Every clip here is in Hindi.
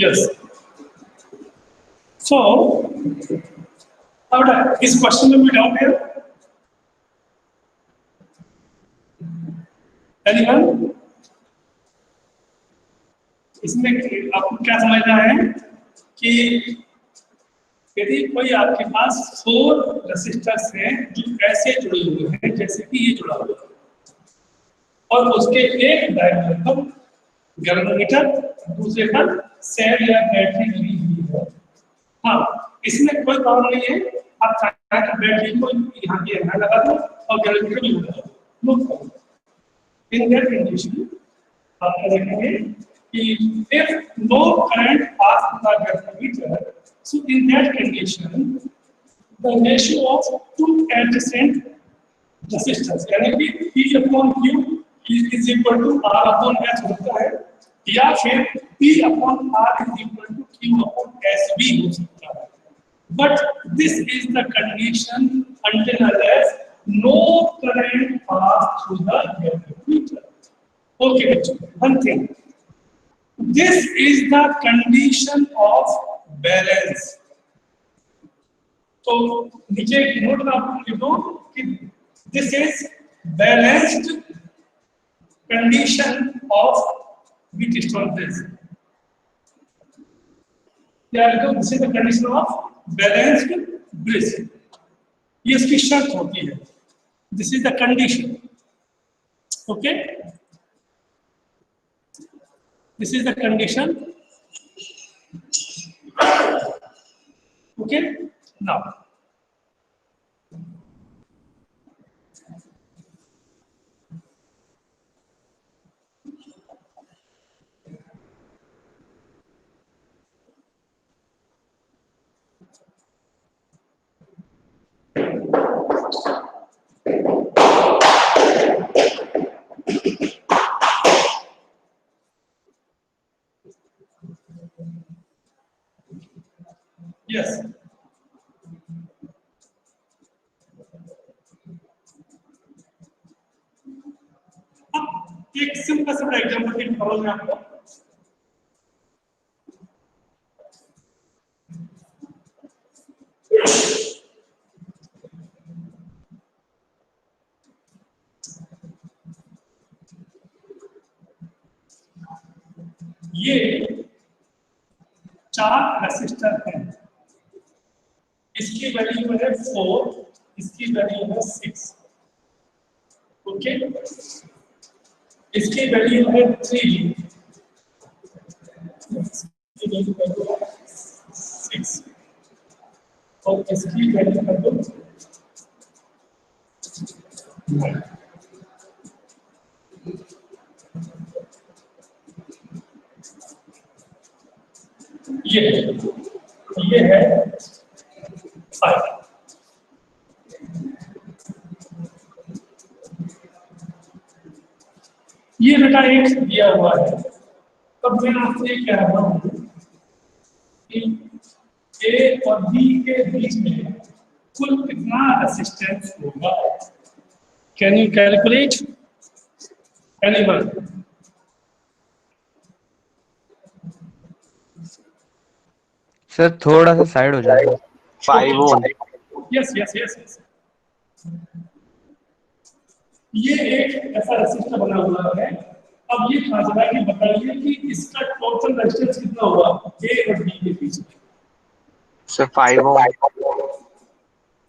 Yes. So, इस क्वेश्चन में भी डाउट है? Anyone? इसमें आपको क्या समझना है कि यदि कोई आपके पास 4 रेसिस्टर्स हैं जो ऐसे जुड़े हुए हैं जैसे कि ये जुड़ा हुआ है और उसके एक डायगोनल पर गैल्वेनोमीटर, दूसरे पर सेल या बैटरी लगी हुई है। हाँ, इसमें कोई प्रॉब्लम नहीं है, आप चाहे तो बैटरी को यहाँ पे यहाँ लगा दो और गैल्वेनोमीटर भी लगा दो, no problem. In that condition आप देखेंगे कि if no current pass through the gravitometer, so in that condition the ratio of two adjacent resistors यानी कि P upon Q is equal to R upon S होता है या फिर P upon R is equal to Q upon S भी हो सकता है। But this is the condition until unless no current pass through the gravitometer. Okay, one thing. This is the condition of balance. तो नीचे एक नोट में आपको लिख दो कि this is balanced condition of which disturbance. क्या लिखो? This is the condition of balanced bridge. ये इसकी शर्त होती है. This is the condition. Okay. This is the condition. Okay. Now, yes. एक सिंपल सा एग्जांपल देख पाऊँ मैं आपको। ये 4 रेसिस्टर हैं। इसकी वैल्यू है 4, इसकी वैल्यू है 6। ओके, इसकी वैल्यू है 3, इसकी वैल्यू है 6 और इसकी वैल्यू कर दो 9। ये है 5। ये बेटा एक दिया हुआ है। तब मैं आपसे कह रहा हूं कि ए और बी के बीच में कुल कितना रेजिस्टेंस होगा? Can you calculate anyone? Sir थोड़ा सा साइड हो जाएगा। 5 ohm. Yes yes yes yes. ये एक ऐसा रेजिस्टर बना हुआ है। अब ये कहा जा रहा है कि बताइए कि इसका टोटल रेजिस्टेंस कितना होगा ए और बी के बीच में? सर 5 ओम।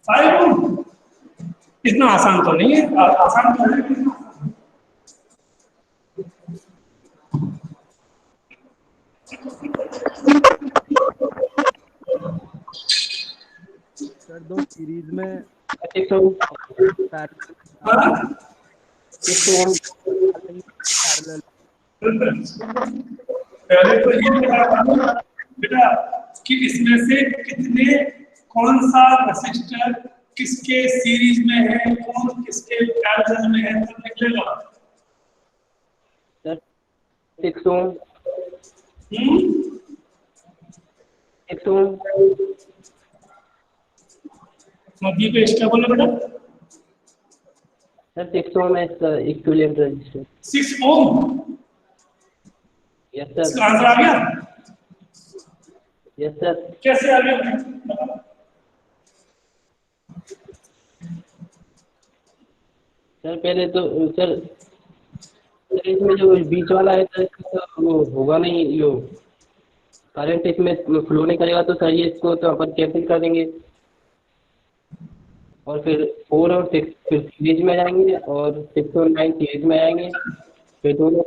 5 ओम इतना आसान तो नहीं है। आसान तो है कितना? सर 2 सीरीज में पहले तो ये बेटा कि इसमें से कितने कौन सा रेजिस्टर किसके सीरीज में है, कौन किसके पैरेलल में है, तो निकलेगा। सर 6 ओम 6 ओम नदी पे स्टेबल है बेटा। सर 6 ओम है इसका इक्विवेलेंट रेजिस्टेंस। 6 ओम। यस इसका सर। आंसर आ गया। Yes sir. कैसे आगे बताओ? सर पहले तो सर इसमें जो बीच वाला है सर तो वो होगा नहीं, यो करंट इसमें फ्लो नहीं करेगा, तो सर ये इसको तो अपन कैंसिल कर देंगे और फिर 4 और 6 फिर सीरीज में जाएंगे और 6 और 9 सीरीज में आएंगे, फिर दोनों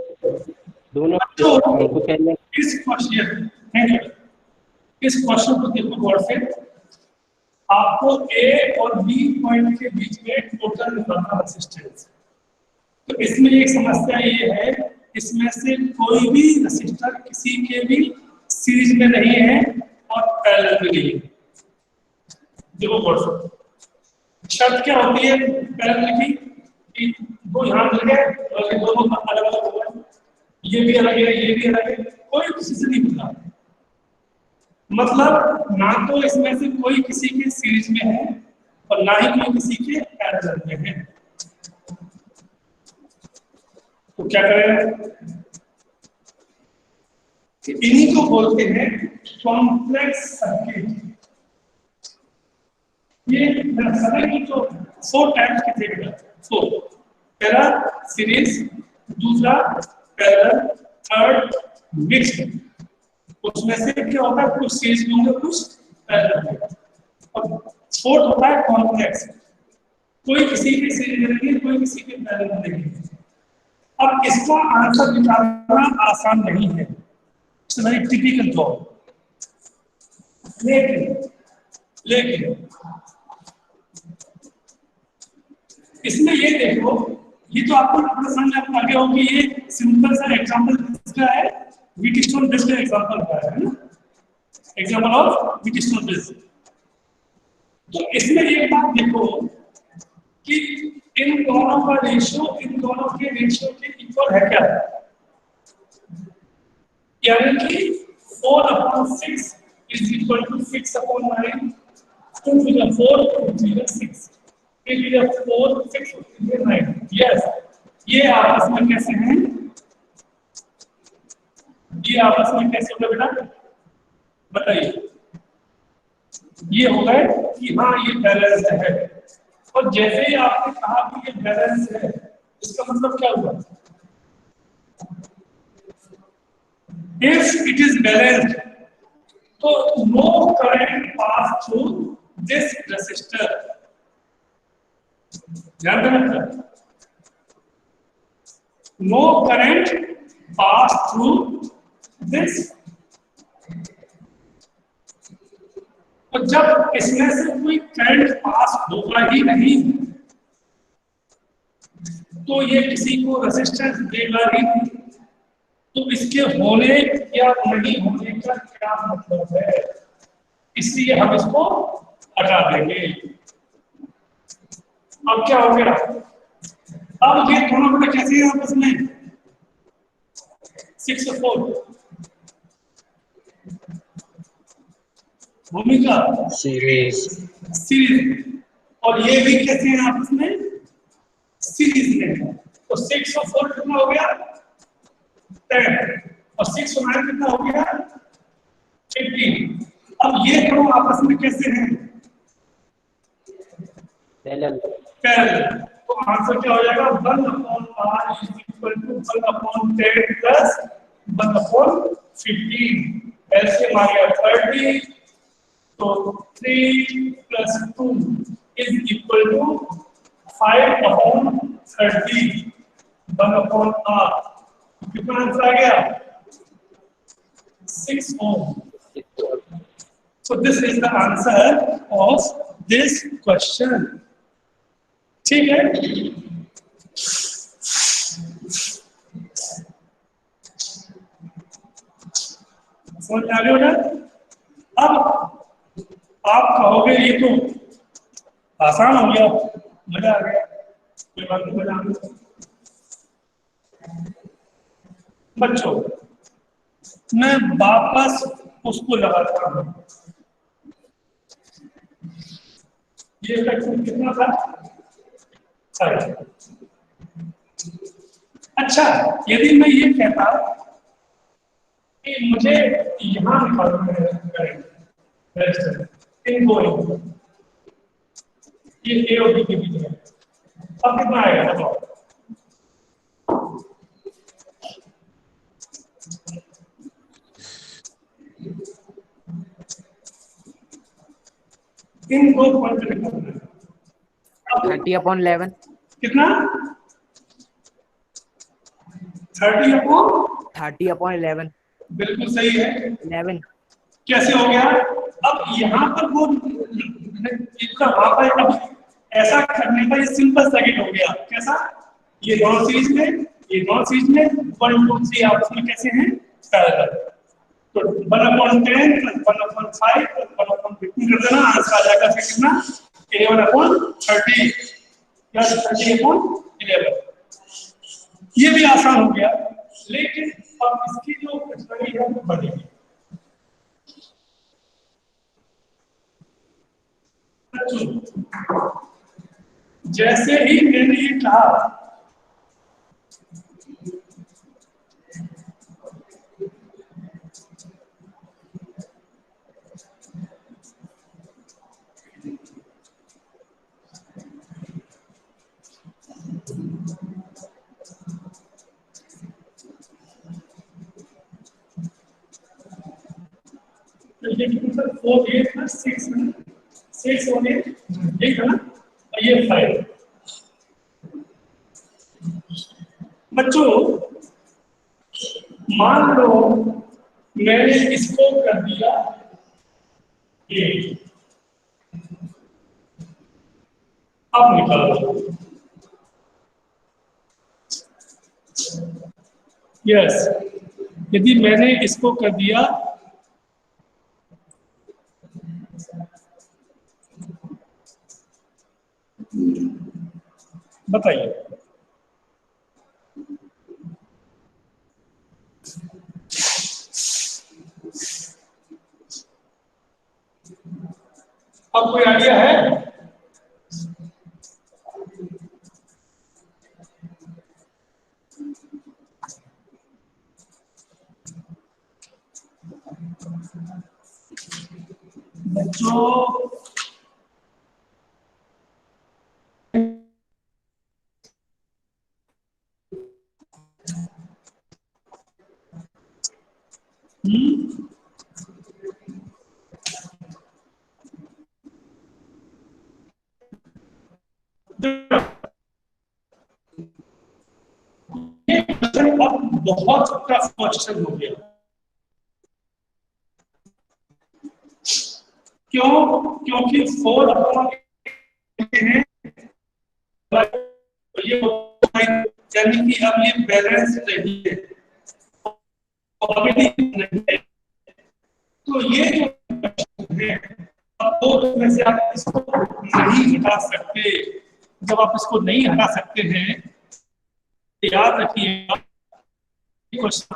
दोनों तो हमको कहने इस क्वेश्चन को देखो गौर से। आपको ए और बी पॉइंट के बीच में टोटल निकालना रेजिस्टेंस। तो इसमें एक समस्या ये है, इसमें से कोई भी रेजिस्टर किसी के भी सीरीज में नहीं है और पैरेलल में नहीं है। देखो गौर से, शर्त क्या होती है पैरेलल की कि दो यहाँ मिल गए और ये दोनों अलग अलग हो गए, ये भी अलग है ये भी अलग है, कोई किसी से नहीं मिला। मतलब ना तो इसमें से कोई किसी के सीरीज में है और ना ही कोई किसी के पैरेलल में है। तो क्या करें? इन्हीं को बोलते हैं कॉम्प्लेक्स सर्किट। ये समय की जो 4 टाइप्स के थे बेटा, 4। पहला सीरीज, दूसरा पैरेलल, थर्ड मिक्स्ड। उसमें से क्या होता है, कुछ सीरीज में होंगे कुछ पैरेलल में, और फोर्थ होता है कॉम्प्लेक्स। कोई किसी के सीरीज में नहीं, कोई किसी के पैरेलल में नहीं। अब इसका आंसर निकालना आसान नहीं है, इट्स वेरी टिपिकल जॉब। लेकिन इसमें ये देखो, ये तो आपको अपना समझ में आ गया हो कि ये सिंपल सा एग्जांपल किसका है, व्हीटस्टोन ब्रिज का एग्जांपल है ना, एग्जांपल ऑफ व्हीटस्टोन ब्रिज। तो इसमें एक बात देखो कि इन दोनों का रेशियो, इन दोनों के रेशियो के इक्वल है क्या, यानी कि 4/6 is equal to 6/9, 2 to the 4, 2 to the 6, 3 to the 4, 6 to the 9। Yes, ये आपस में कैसे हैं, ये आपस में कैसे होगा बेटा बताइए? ये हो गए कि हाँ ये बैलेंस्ड है, और जैसे ही आपने कहा कि ये बैलेंस है, इसका मतलब क्या हुआ? If it is balanced, तो no current pass through this resistor। ध्यान देना, no current pass through this। और जब इसमें से कोई करंट पास होगा ही नहीं, तो ये किसी को रेजिस्टेंस देगा ही नहीं। तो इसके होने या नहीं होने का क्या मतलब है, इसलिए हम इसको हटा देंगे। अब क्या हो गया, अब ये दोनों बेटा कैसे हैं आपस में, 6 और 4 भूमिका सीरीज, और ये भी कैसे हैं आपस में, सीरीज में। तो 6 और 4 कितना हो गया, 10, और 6 और 9 कितना हो गया, 15। अब ये दोनों आपस में कैसे हैं, पैरेलल। तो आंसर क्या हो जाएगा, 1/r is equal to 1/10 plus 1/15। ऐसे आ गया 30, तो 3 plus 2 is equal to 5/30, 1/r। कितना आंसर आ गया, 6 ohm। So this is the answer of this question। ठीक है, समझ आ गया ना? अब आप कहोगे ये तो आसान हो गया, मजा आ गया, कोई बात नहीं, मजा आ गया। बच्चों, मैं वापस उसको लगाता हूं, ये इफेक्ट कितना था, 5। अच्छा, यदि मैं ये कहता कि मुझे यहाँ निकालना है करंट रेजिस्टेंस इन दो, ये ए और बी के बीच में, अब कितना आएगा बताओ? इन दो पॉइंट पे निकालना है। अब 30/11। कितना? 30/? 30/11। बिल्कुल सही है। 11। कैसे हो गया? अब यहाँ पर वो इतना वहां पर, अब ऐसा करने का ये सिंपल सर्किट हो गया। कैसा? ये दोनों सीरीज में, ये दोनों सीरीज में 1 2 3 आपस में कैसे हैं? पैरेलल। तो 1/10 + 1/5 + 1/15 कर देना, आंसर आ जाएगा फिर कितना? 11/30 प्लस 30/11। ये भी आसान हो गया, लेकिन अब इसकी जो कठिनाई है वो बढ़ेगी। जैसे ही मैंने ये कहा तो ये कितना? 4 8 + 6 है, 6 और 8 ये था ना, और ये 5। बच्चों मान लो मैंने इसको कर दिया 8, अब निकालो। यस, यदि मैंने इसको कर दिया बताइए, अब कोई आइडिया है? बच्चों ये क्वेश्चन अब बहुत टफ क्वेश्चन हो गया। क्यों? क्योंकि 4 हैं, ये यानी कि अब ये बैलेंस नहीं है, नहीं है। तो ये जो क्वेश्चन है, अब दो में से आप इसको नहीं हटा सकते। जब आप इसको नहीं हटा सकते हैं, याद रखिएगा क्वेश्चन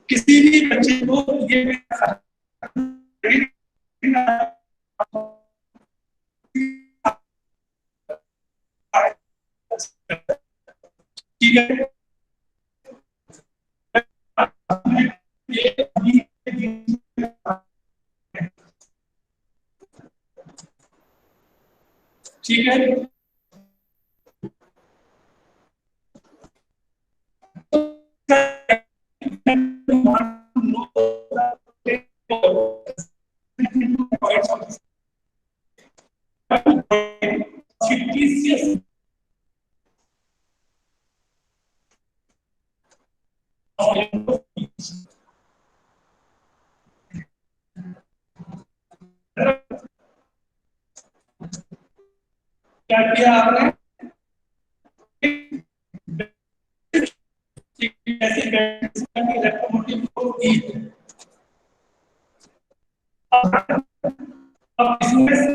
किसी भी बच्चे को ये ठीक है, ठीक है। क्या किया आपने, ऐसी इलेक्ट्रोमोटिव को ई है। अब इसमें से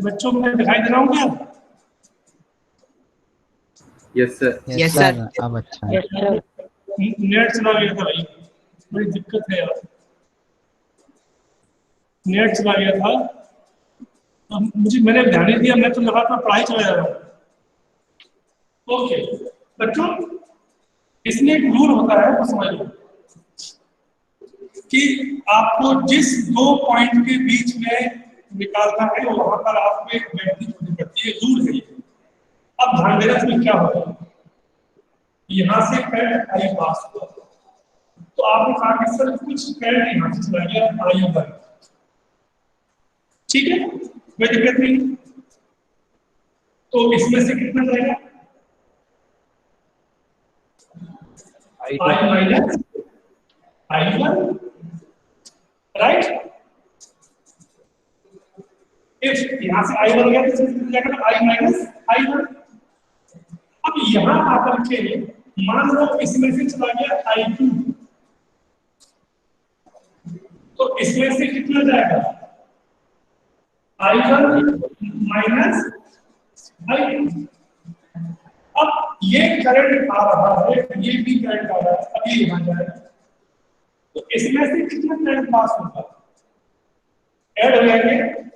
बच्चों को मैं दिखाई दे रहा हूँ क्या? Yes sir. यस सर, अब अच्छा है। नेट चला गया था भाई, बड़ी दिक्कत है यार, नेट चला गया था। अब मैंने ध्यान नहीं दिया, मैं तो लगातार पढ़ाई चला जा रहा हूँ। ओके बच्चों, इसमें एक रूल होता है, तो समझ लो कि आपको जिस दो पॉइंट के बीच में निकालना है वहां पर आपको एक वैल्यू छोड़नी पड़ती है, रूल है। अब ध्यान देना इसमें क्या होगा, यहाँ से करंट आई पास हुआ तो आपने कहा कि सर कुछ करंट यहाँ से चला गया आई पर, ठीक है, कोई दिक्कत नहीं। तो इसमें से कितना जाएगा, I minus I one, right. If यहां से आई वन गया तो इसमें जाएगा आई माइनस आई वन। अब यहां आकर के मान लो इसमें से चला गया आई टू, तो इसमें से कितना जाएगा I one minus I two. अब ये करंट आ रहा है, ये भी करंट आ रहा है, अभी यहां जाएगा तो इसमें से कितना करंट पास होगा, ऐड हो जाएंगे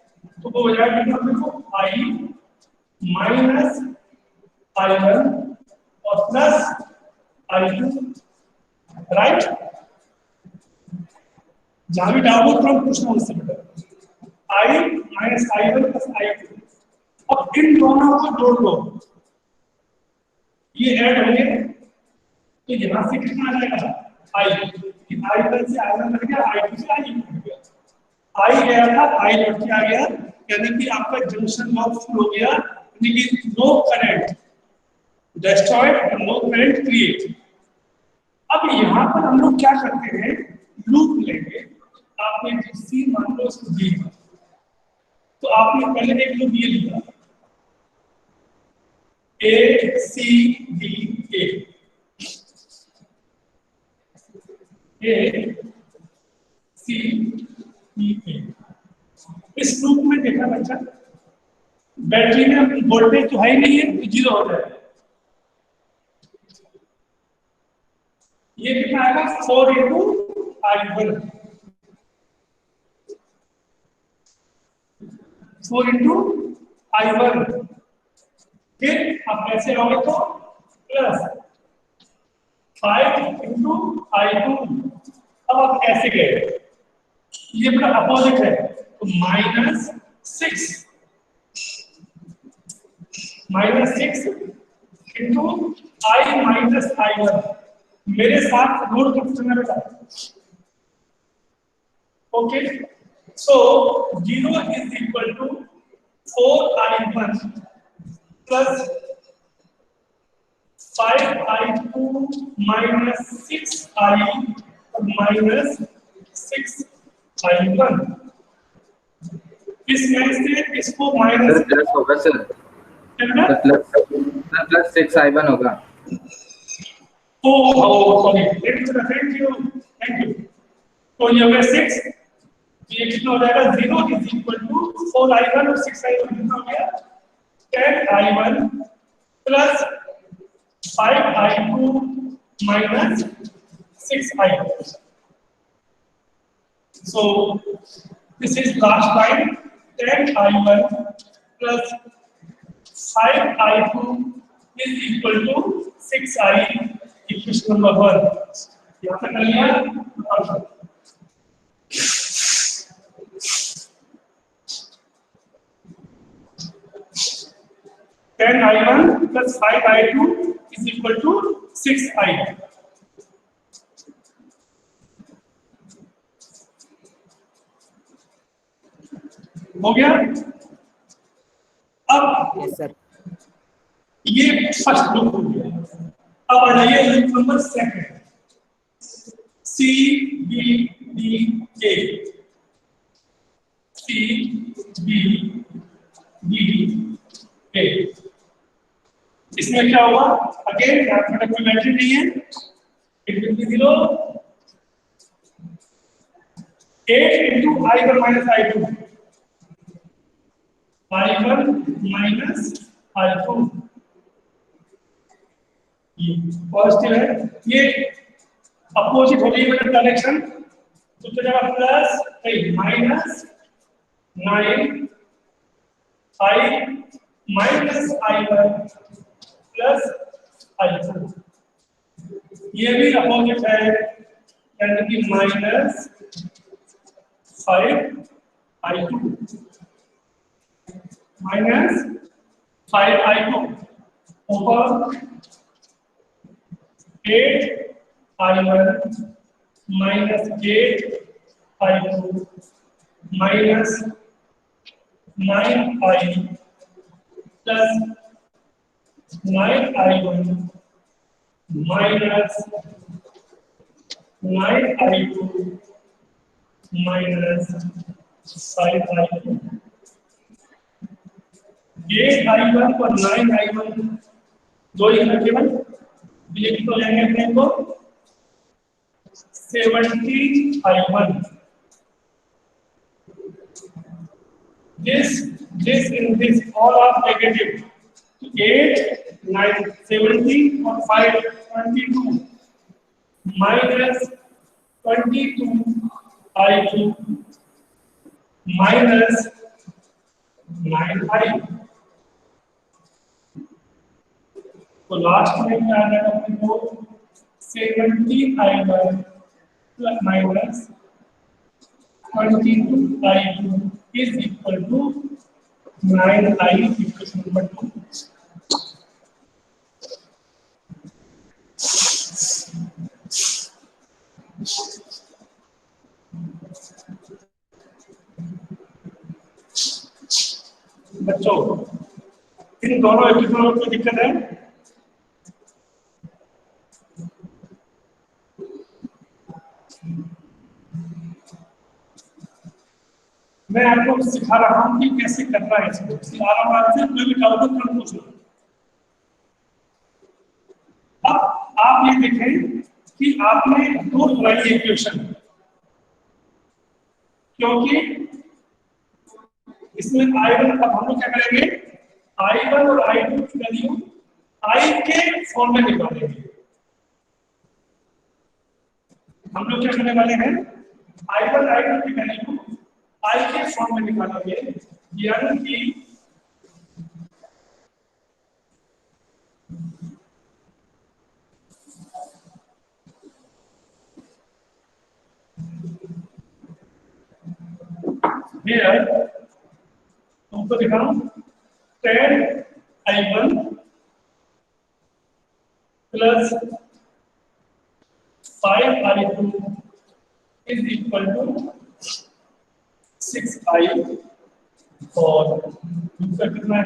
तो वो हो जाएगा देखो आई माइनस आई वन और प्लस आई टू, राइट। जहां भी डाउट हो तुरंत पूछना मुझसे बेटा, I minus I one plus I two. अब इन दोनों को जोड़ लो, ये ऐड होंगे तो यहां से कितना आ जाएगा आई, आई वन से आई वन बन गया, आई टू से आई टू बन गया, आई गया था आई लौट के आ गया, यानी कि आपका जंक्शन लॉक फुल हो गया, यानी कि नो करंट, destroyed और no current create। अब यहाँ पर हम लोग क्या करते हैं, लूप लेंगे। आपने जो सी मान लो उसको दी, तो आपने पहले एक लूप ये लिखा ए C D A, A C D A. इस लूप में देखा बच्चा, बैटरी में वोल्टेज तो है ही नहीं है, तो जीरो हो जाएगा। ये कितना आएगा, 4 into I1, 4 into I1। फिर आप कैसे आओगे, तो प्लस 5 into I2। अब आप कैसे गए, ये अपना अपोजिट है, तो -6 into I minus I1। मेरे साथ नोट कर चलना बेटा। Okay, so 0 is equal to 4I1 plus 5I2 minus 6I minus 6I1। इसमें से इसको माइनस प्लस होगा सर, प्लस 6I1 होगा। Sorry, thank you. तो ये हो गया 6, ये कितना हो जाएगा, 0 इज इक्वल टू 4I1 और 6I1 कितना हो गया, 10I1 plus 5I2 minus 6I1। So this is last line, 10I1 plus 5I2 is equal to 6I, equation number 1। यहाँ तक कर लिया, 10I1 plus 5I2 is equal to 6I। हो गया। अब सर ये फर्स्ट लूप हो गया। अब आ जाइए loop number second, C B D A, C B D A. इसमें क्या होगा, अगेन यहाँ पर कोई बैटरी नहीं है, it will be 0, 8 into I1 minus I2, I1 minus I2। ये पॉजिटिव है, ये अपोजिट हो गई मतलब डायरेक्शन, तो जगह plus minus 9 I minus I1 plus I2। ये भी अपोजिट है, यानी कि माइनस 5I2 माइनस 5I2 ऊपर 8I1 minus 8I2 minus 9I plus 9I1 minus 9I2 minus 5I2। 8I1 और 9I1 दो ही है केवल, ये कितना हो जाएंगे अपने को 70I1। this in this all are negative, 8 9 70 और 5 22 minus 22I2 minus 9I। तो लास्ट में क्या आ जाएगा अपने को 17I1 plus minus 22I2 is equal to 9I, equation number 2। बच्चों इन दोनों इक्वेशनों में कोई दिक्कत है? मैं आपको सिखा रहा हूं कि कैसे करना है इसको, आराम से कोई भी डाउट हो तुरंत पूछ लो। अब आप ये देखें कि आपने दो बनाई इक्वेशन, क्योंकि इसमें I1, अब हम लोग क्या करेंगे, I1 और I2 की वैल्यू I के फॉर्म में निकालेंगे। हम लोग क्या करने वाले हैं, I1 I2 की वैल्यू I के फॉर्म में निकालेंगे, यानी कि here तुमको दिखाऊं 10I1 plus 5I2 is equal to 6I और दूसरा कितना है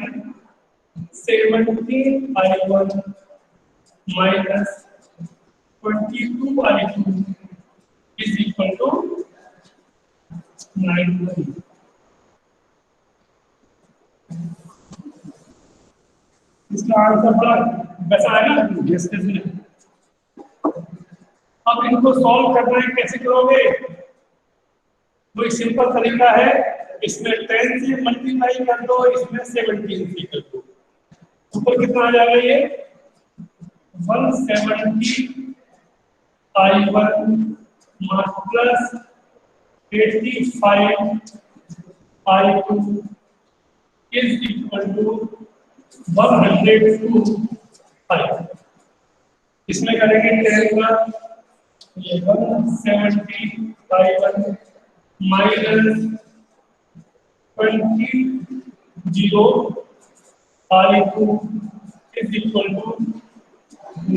17I1 minus 22I2 is equal to 9। इसका आंसर बड़ा वैसा है ना, जैसे अब इनको सॉल्व करना है, कैसे करोगे, तो एक सिंपल तरीका है, इसमें 10 से मल्टीप्लाई कर दो, इसमें 17 से कर दो, ऊपर कितना आ जाएगा ये 170 I1 plus 85 I2 is equal to 102 I। इसमें करेंगे 10 का ये 170 I1 minus 20 I2 is equal to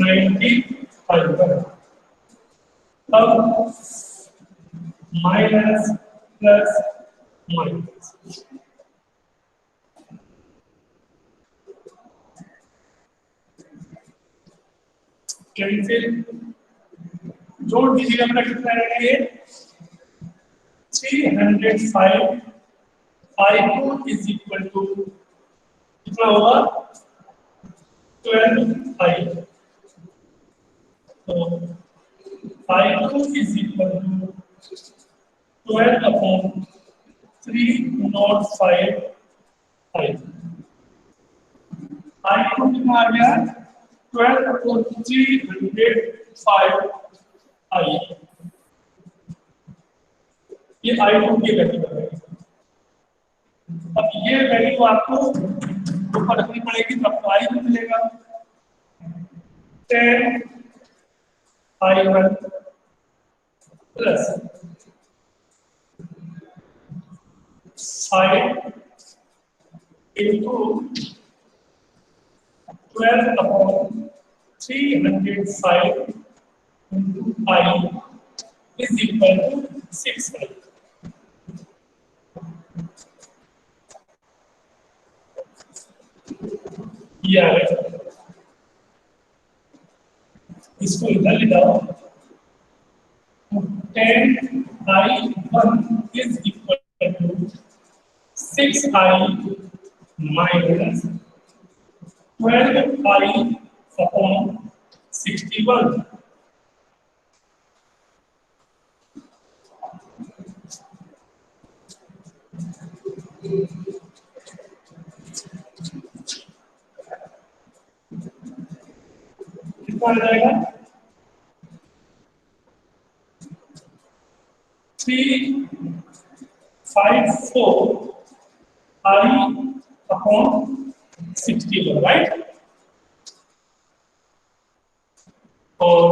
90 I1। अब माइनस प्लस माइनस कैंसिल, जोड़ दीजिएगा, अपना कितना रहेगा ये 305 I2 इज इक्वल टू कितना होगा 12I। तो I2 is equal to 12/305 I। I2 कितना आ गया 12/305 I। ये I2 की वैल्यू है। अब ये वैल्यू आपको ऊपर रखनी पड़ेगी, तब तो I2 मिलेगा 10I1 plus 5 into 12/305 into I is equal to 6I। इसको इधर ले जाओ, 10I1 is equal to 6I minus 12I/61। कितना आ जाएगा 354I/61, राइट। और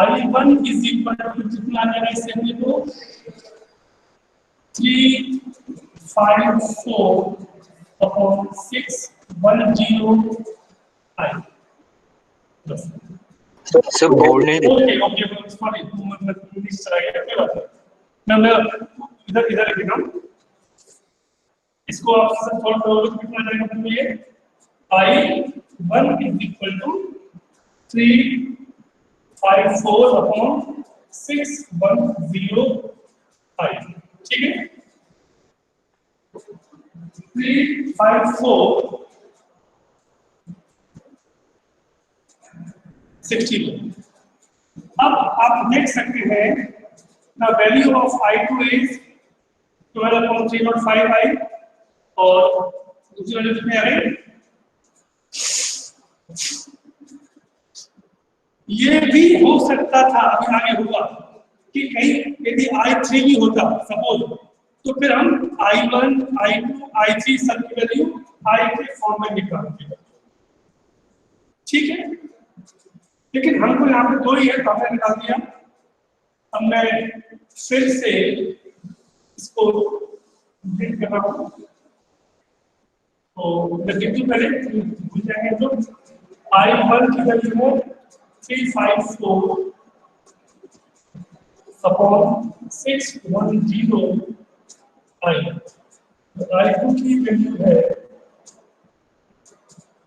I1 इज इक्वल टू कितना आ जाएगा, इससे हमने को 354/610I। सर बोर्ड नहीं दिख ओके ओके सॉरी, मतलब मिस आ गया, कोई बात नहीं। मैं इधर इधर लिखना, इसको आप सब सॉल्व करोगे तो कितना जाएगा, तो ये I1 is equal to 354/610I। ठीक है, 354 61। अब आप देख सकते हैं the value of I2 is 12/305i और दूसरी वैल्यू कितनी आ गई? ये भी हो सकता था, अभी आगे होगा कि कहीं यदि I3 भी होता सपोज, तो फिर हम I1, I2, I3 सब की वैल्यू I के फॉर्म में निकालते। ठीक है, लेकिन हमको यहाँ पे 2 ही है तो हमने निकाल दिया। अब मैं फिर से इसको डिलीट कर रहा हूँ, तो मैं लिख दूँ पहले, भूल जाएंगे तो I1 की वैल्यू है 354 अपॉन 610 I, I2 की वैल्यू है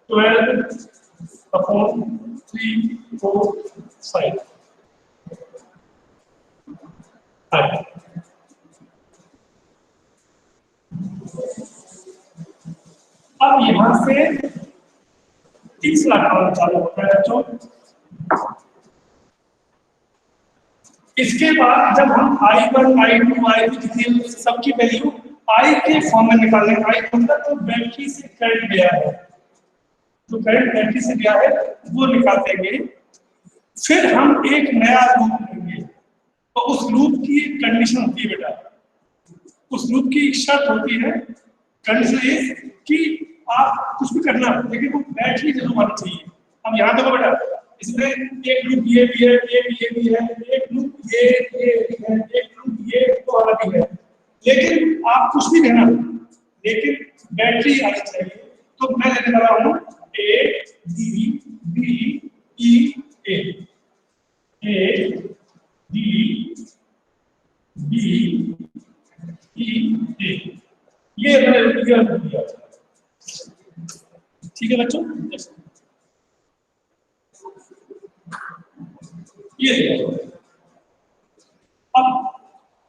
12 अपॉन 345 I। अब यहां से तीसरा काम चालू होता है बच्चों। इसके बाद जब हम I1, I2, I3 जितनी सबकी वैल्यू I के फॉर्म में निकालें, I मतलब तो बैटरी से करंट गया है, जो करंट बैटरी से गया है वो निकाल देंगे। फिर हम एक नया लूप लेंगे, तो उस लूप की एक कंडीशन होती है बेटा, उस लूप की एक शर्त होती है, कंडीशन इज कि आप कुछ भी करना लेकिन वो बैटरी जरूर आनी चाहिए। अब यहाँ देखो बेटा, इसमें एक लूप ये भी है, एक ये भी है, एक लूप ये भी है, एक लूप ये तो वाला भी है, लेकिन आप कुछ भी देना लेकिन बैटरी आनी चाहिए। तो मैं लेने वाला हूँ A D B E A, A D B E A, ये मैंने दिया। ठीक है बच्चों, ये अब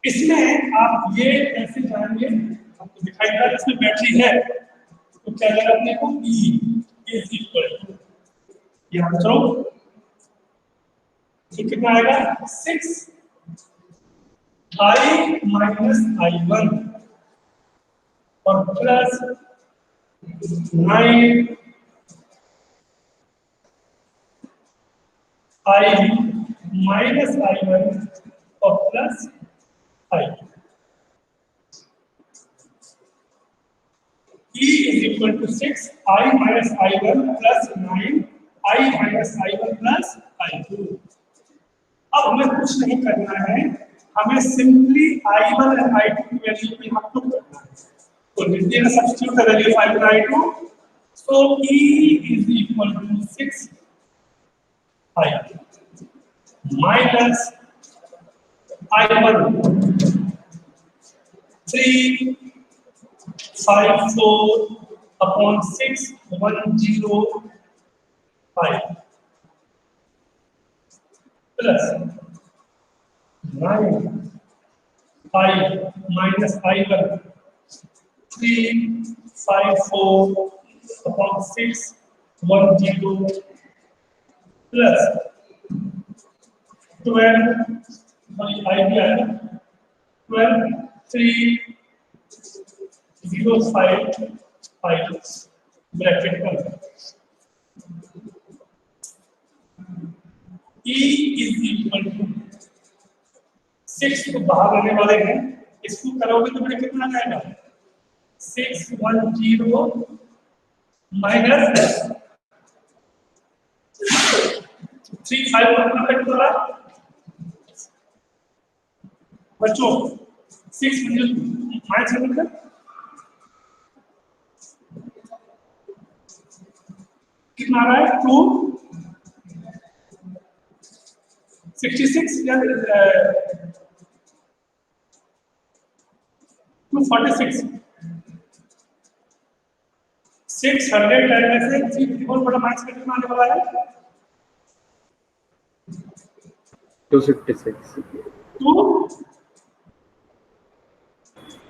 इसमें आप ये ऐसे जाएंगे, आपको दिखाई दे रहा है इसमें बैटरी है, तो क्या लगा अपने को E इज इक्वल टू, यहाँ चलो तो कितना आएगा 6 I माइनस I1 और प्लस 9 I माइनस I1 और plus I। E is equal to 6 I minus I1 plus 9 I minus I1 plus I2। अब हमें कुछ नहीं करना है, हमें सिंपली I1 और I2 की वैल्यू को यहाँ पुट करना है। तो लिख देना substitute the value of I1 और I2, so E is equal to 6 I minus I1 354 upon 610 plus 9 I minus I1 354 upon 610 plus 12 305 bracket में E is equal to 6 को बाहर आने वाले हैं, इसको करोगे तो मेरे कितना आएगा 610 माइनस 35 कितना कट हो रहा है बच्चों 6 माइनस करने कितना आ रहा है 266 या 246 600 में से 3 बड़ा माइनस करके कितना आने वाला है 256 2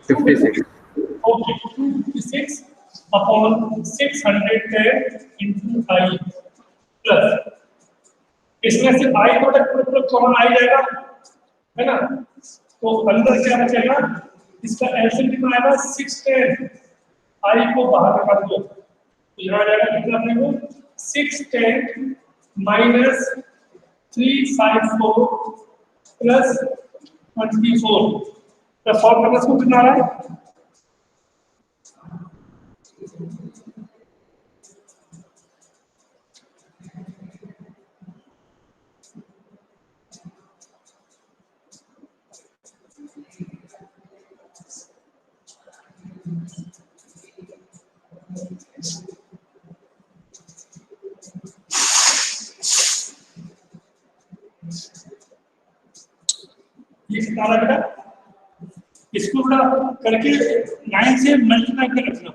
56 ओके 256 अपॉन 610 इंटू आई प्लस इसमें से आई प्रोडक्ट कॉमन आ जाएगा है ना, तो अंदर क्या बचेगा, इसका एलसीएम कितना आएगा 610, आई को बाहर निकाल दो तो यहाँ आ जाएगा कितना अपने को 610 माइनस 354 प्लस 24 तो सॉल्व करने से कितना आ रहा है, ये कितना आ रहा है, इसको थोड़ा करके 9 से मल्टीप्लाई कर रखना।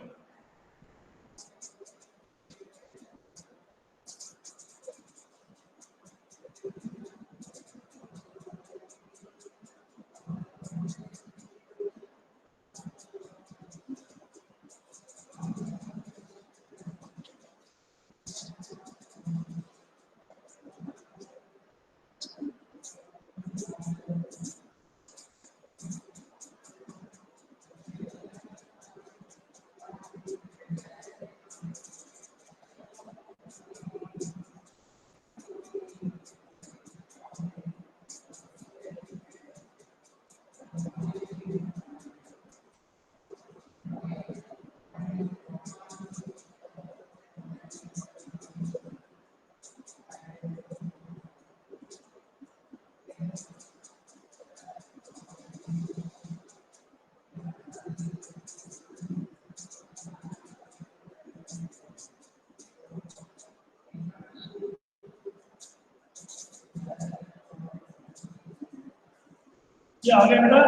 ये आ गया मेरा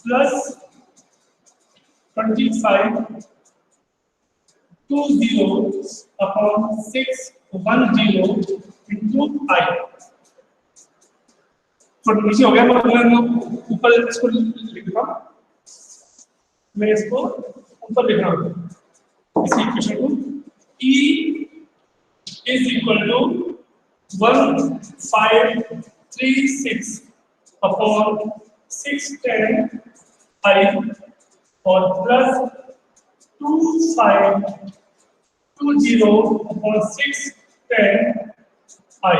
प्लस 25 20 अपॉन 610 इंटू आई, तो नीचे हो गया, मैं ऊपर इसको लिख रहा हूँ, मैं इसको ऊपर लिख रहा हूँ इसी इक्वेशन को, E is equal to 1536 upon 610 I और प्लस 2520 अपॉन 610 आई।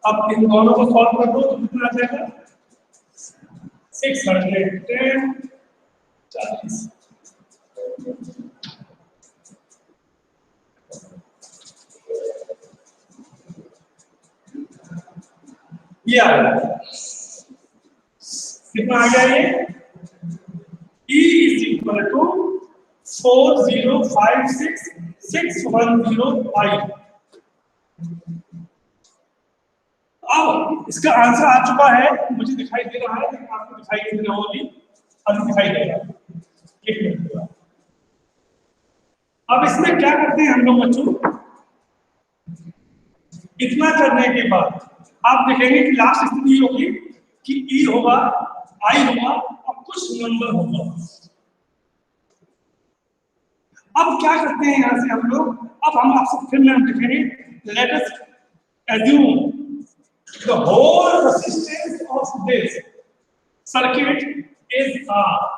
अब इन दोनों को सॉल्व कर दो तो कितना आ जाएगा 610 40 ये आ गया, कितना आ गया ये E इज इक्वल टू 4056610 आई। अब इसका आंसर आ चुका है, मुझे दिखाई दे रहा है लेकिन आपको दिखाई नहीं दे रहा होगी, अब दिखाई देगा। एक मिनट, अब इसमें क्या करते हैं हम लोग बच्चों, इतना करने के बाद आप देखेंगे कि लास्ट स्थिति होगी कि E होगा, I होगा और कुछ नंबर होगा। अब क्या करते हैं यहां से हम लोग, अब हम आपसे फिर में देखेंगे, let us assume the whole resistance of this circuit is R.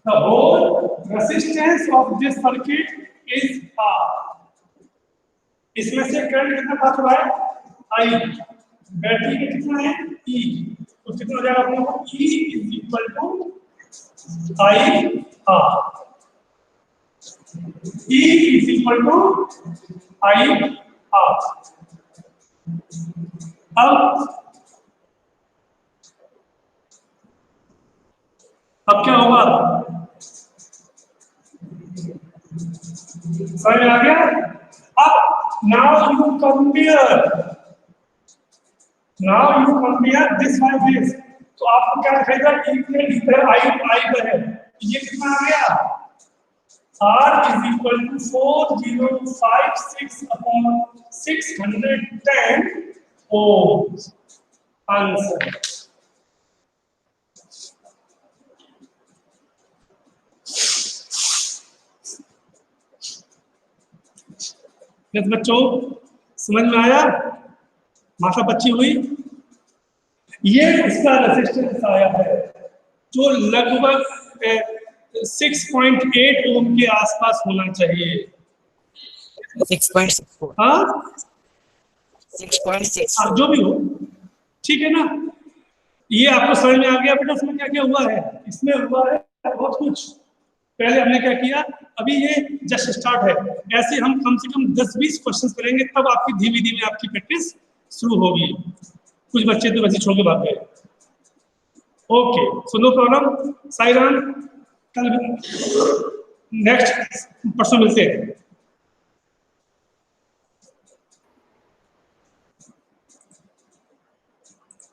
The whole resistance of this circuit is R. इसमें से करंट कितना पास हो रहा है I, बैटरी में कितना है E, तो कितना हो जाएगा अपने को E is equal to I R, E is equal to I R। अब क्या होगा, समझ में आ गया? अब now you compare this by this, तो आपको क्या दिखाएगा इधर I पर है, ये कितना आ गया R is equal to 4056 upon 610 ohms। Answer yes बच्चों, समझ में आया? माथा पच्ची हुई? ये इसका रेजिस्टेंस आया है जो लगभग 6.8 ओम के आसपास होना चाहिए। 6.64 हाँ 6.6 हाँ, जो भी हो, ठीक है ना? ये आपको समझ में आ गया बेटा इसमें क्या क्या हुआ है? इसमें हुआ है बहुत कुछ। पहले हमने क्या किया, अभी ये जस्ट स्टार्ट है, ऐसे हम कम से कम 10-20 क्वेश्चन करेंगे, तब आपकी धीमे धीमे आपकी प्रैक्टिस शुरू होगी। कुछ बच्चे तो वैसे छोड़ के भाग गए। Okay, so no problem. Sairam, कल नेक्स्ट परसों मिलते हैं।